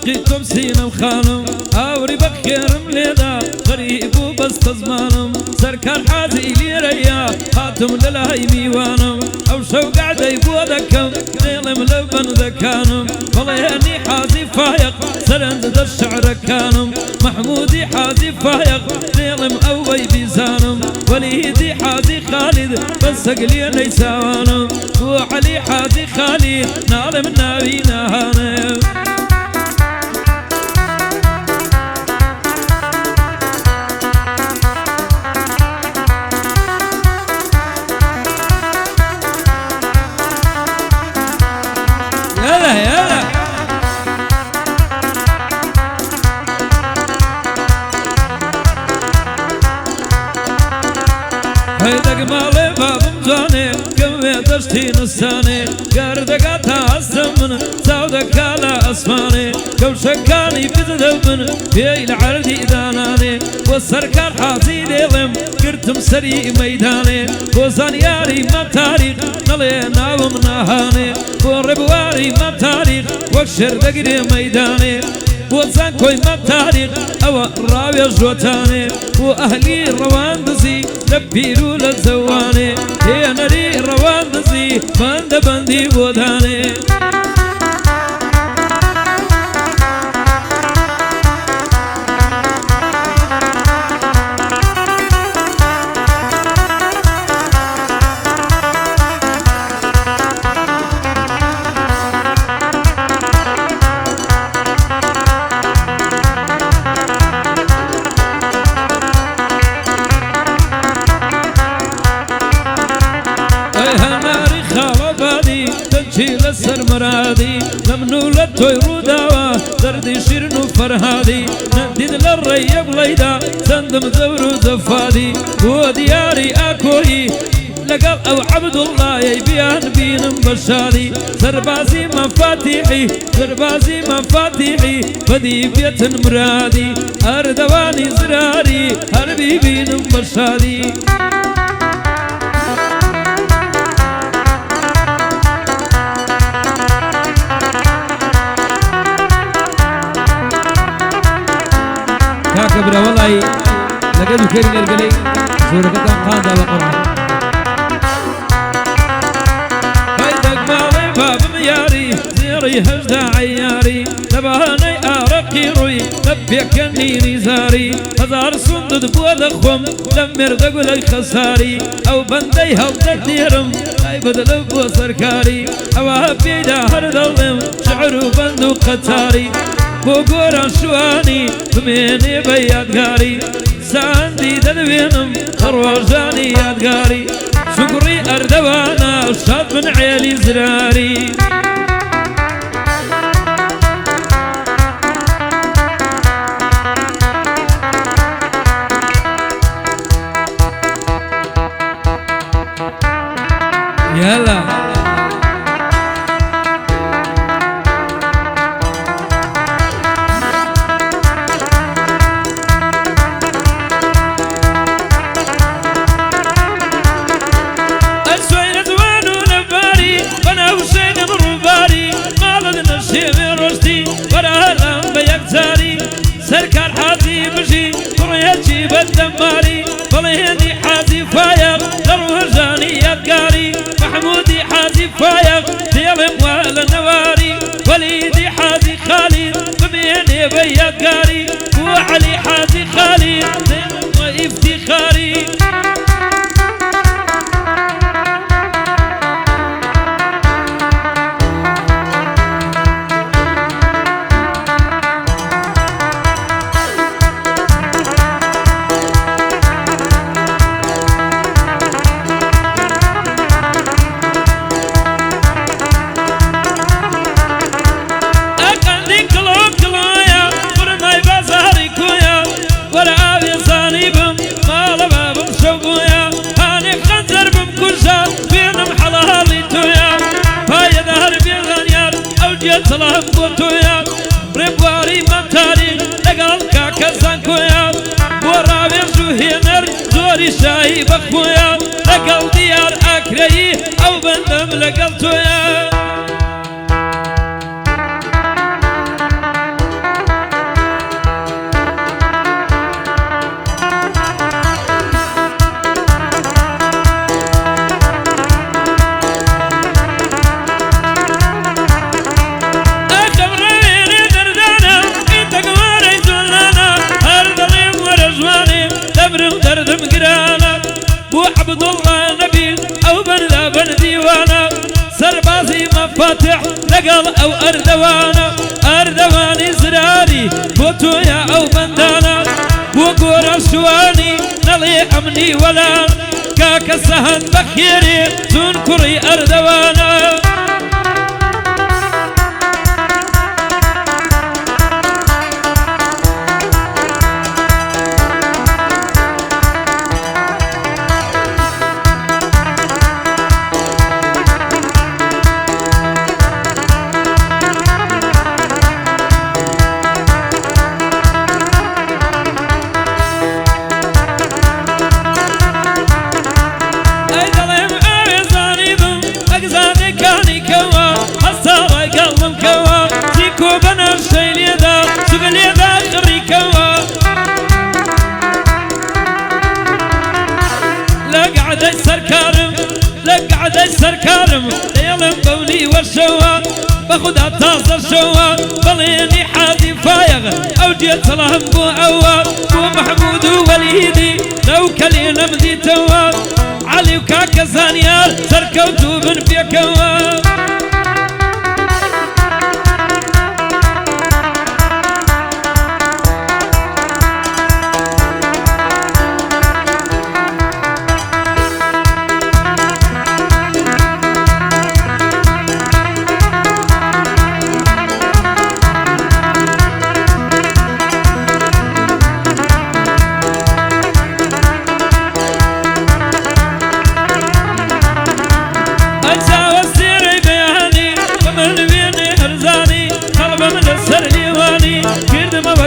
عشقي توم سينم خانم ئاوری بەخێرم لێدا غەریب و بەستە زمانم سەرکار حازی لێرەیە هاتم لە لای میوانم ئەو شەو گەعدەی بۆ دەکەم دێڵم لە بەندەکانم بەڵێنی حازی فایق سەرنج دە شەعرەکانم محمودی حازی فایق دێڵم ئەوەی بیزانم وەلیدی حازی خالید بەسەگ لێ نەیساوانم بۆ عەلی حازی خالید ناڵم ناوی نەهانم هەیدەک ماڵێ بابم جوانێ گەوێ دەشتی نستانێ گەردەگا تا هەستە من چاو دەکا لە ئەسمانێ کەوشەکانی بزدە من پێی لە عەردی دانانێ بۆ سەرکار حازی دێڵێم گرتم سەری مەیدانێ بۆ زانیاری مەم تاریخ نەڵێ ناوم ناهانێ بۆ ڕێبواری مەم تاریخ وەک شێر دەگرێ مەیدانێ بۆ زان کۆی مەم تاریخ ئەوە ڕاوێ ژۆتانێ بۆ ئەهلی ڕەوان دزی لە پیر و لە زەوانێ هێنەری ڕەوان دزی بەندە بەندی بۆ دانێ سرمرادي لمنو لتوي روداوا دردي شيرنو فرهادي نديد للري بليدا سندم زورو زفادي هو دياري اكوي لقل او عبد الله يبيان بينم بشادي سربازي مفاتيحي سربازي مفاتيحي فدي بيت مرادي اردواني زراري هربي بينم بشادي كبرة والله لقدو كيرين القلي زورة كتان قادة وقرها هيدك مالي باب مياري زيري هجدا عياري تبهاني آرقي روي نبيك النيني زاري هزار سندد بود خوم لمر دقلي خساري او بندي هل ديرم عيبد لبو سركاري او هبيدا هردلم شعرو بندو قتاري بوغوران شواني بميني بيادغاري ساندي ددوينم خروجاني يادغاري شكري اردوانا شاد من عيالي زراري يلا سركار حازي بجي قريتي بالدماري بلهني حازي فايق لروهجاني يدقاري محمودي حازي فايق ديلم ولا نواري وليدي حازي خالد بميني بيدقاري وعلي حازي خالد ديلم وافتخاري سلام بوتويا بريبواري ممتاري لقل كاكزان كويا ورابي جوهينر زوري شاي بخويا لقل ديار اكري او بندم لقل تويا عبد الله نبيل أو بن بن ديوانا سربازي مفاتح لقل أو أردواني زراري بوتويا أو بندانا وقور الشواني نلي أمني ولا كاك السهن بخيري تنكري أردوانا سركارم يلم بولي والشوا باخد التاصر شوا بليني حادي فايغ او جيت سلام بو اوا بو محمود وليدي لو كلينا مدي توا علي وكاكا زانيال سركوتو بن بيكوا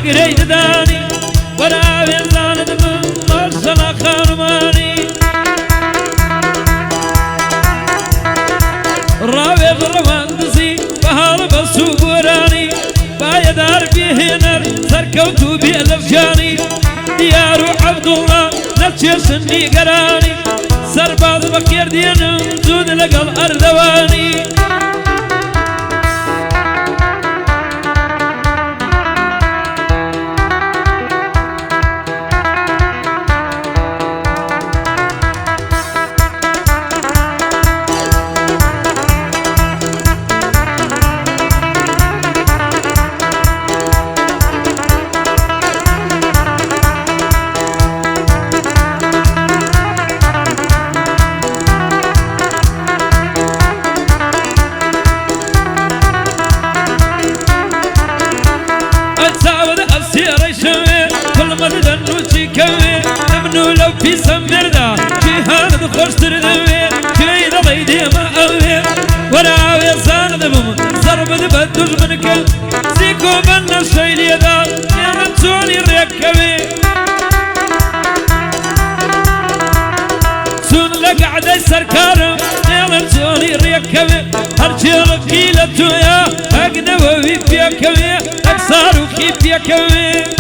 قريد داني ولا بيزان دم مرسل خرماني راوي الرواندسي بهار بسوبراني بايدار بيهنر سركوتو بيلفجاني ديارو عبد الله نفسي سني قراني سرباز بكير دينم زود لقل أردواني لو في سمردا جهان خوش تردوي كيدا ليدي ما اوي ولا ويسان دبم ضرب دبدوش منك زيكو من الشيلي دا يمتوني ركبي سون لك عدي سركارم يمتوني ركبي هرشي رقيلة يا اقنبوي بيكوي اكسارو كي بيكوي